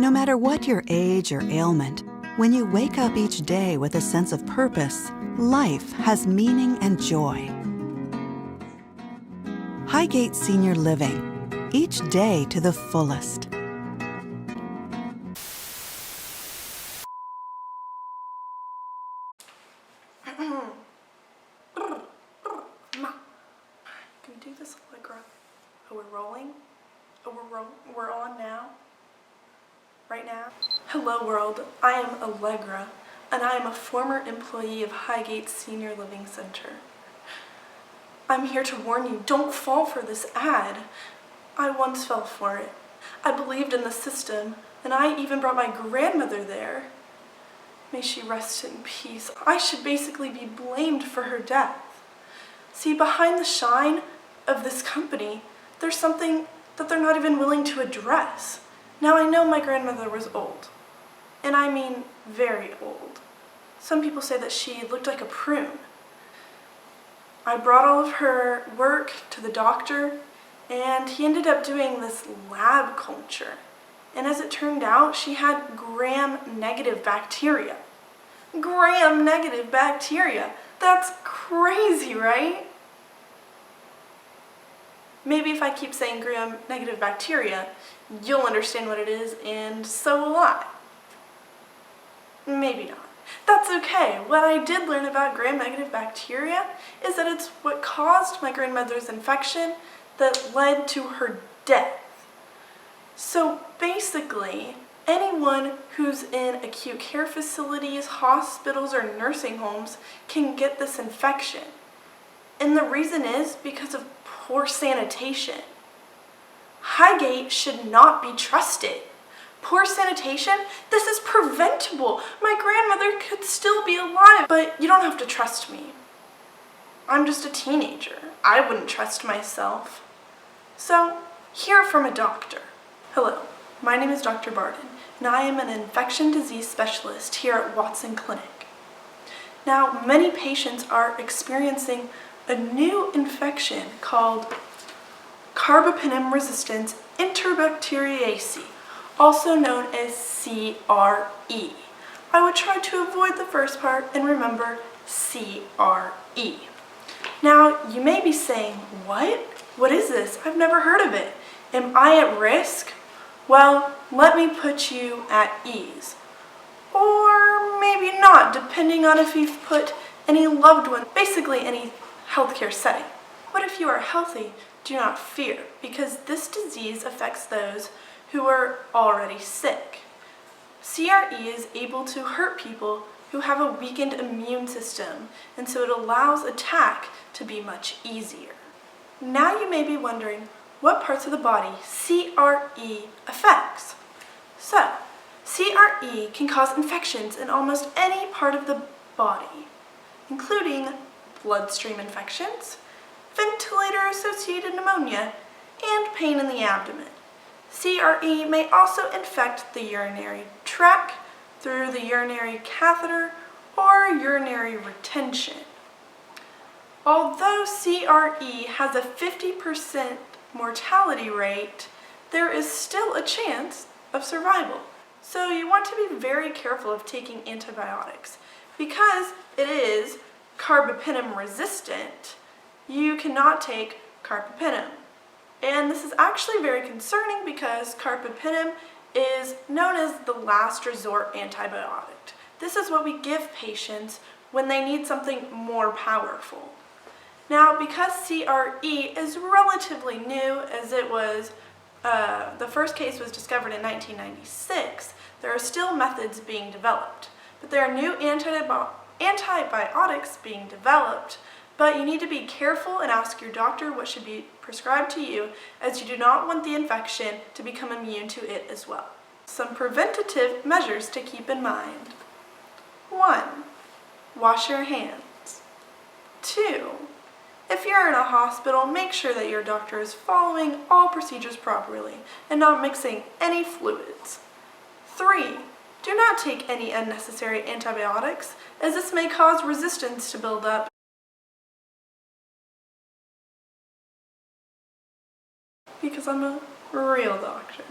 No matter what your age or ailment, when you wake up each day with a sense of purpose, life has meaning and joy. Highgate Senior Living, each day to the fullest. Can we do this Allegra? Oh, we're rolling? Oh, we're on now? Right now? Hello world, I am Allegra, and I am a former employee of Highgate Senior Living Center. I'm here to warn you, don't fall for this ad. I once fell for it. I believed in the system, and I even brought my grandmother there. May she rest in peace. I should basically be blamed for her death. See, behind the shine of this company, there's something that they're not even willing to address. Now, I know my grandmother was old, and I mean very old. Some people say that she looked like a prune. I brought all of her work to the doctor, and he ended up doing this lab culture. And as it turned out, she had gram-negative bacteria. Gram-negative bacteria. That's crazy, right? Maybe if I keep saying gram-negative bacteria, you'll understand what it is, and so will I. Maybe not. That's okay. What I did learn about gram-negative bacteria is that it's what caused my grandmother's infection that led to her death. So basically, anyone who's in acute care facilities, hospitals, or nursing homes can get this infection. And the reason is because of poor sanitation. Highgate should not be trusted. Poor sanitation? This is preventable. My grandmother could still be alive, but you don't have to trust me. I'm just a teenager. I wouldn't trust myself. So, hear from a doctor. Hello, my name is Dr. Barden, and I am an infection disease specialist here at Watson Clinic. Now, many patients are experiencing a new infection called carbapenem-resistant enterobacteriaceae, also known as CRE. I would try to avoid the first part and remember CRE. Now, you may be saying, what? What is this? I've never heard of it. Am I at risk? Well, let me put you at ease. Or maybe not, depending on if you've put any loved one, basically any healthcare setting. What if you are healthy? Do not fear, because this disease affects those who are already sick. CRE is able to hurt people who have a weakened immune system, and so it allows attack to be much easier. Now you may be wondering what parts of the body CRE affects. So, CRE can cause infections in almost any part of the body, including bloodstream infections, ventilator-associated pneumonia, and pain in the abdomen. CRE may also infect the urinary tract through the urinary catheter or urinary retention. Although CRE has a 50% mortality rate, there is still a chance of survival. So you want to be very careful of taking antibiotics. Because it is carbapenem resistant, you cannot take carbapenem. And this is actually very concerning because carbapenem is known as the last resort antibiotic. This is what we give patients when they need something more powerful. Now, because CRE is relatively new, as it was, the first case was discovered in 1996, there are still methods being developed. But there are new antibiotics being developed, but you need to be careful and ask your doctor what should be prescribed to you, as you do not want the infection to become immune to it as well. Some preventative measures to keep in mind. 1. Wash your hands. 2. If you're in a hospital, make sure that your doctor is following all procedures properly and not mixing any fluids. 3. Do not take any unnecessary antibiotics, as this may cause resistance to build up. Because I'm a real doctor.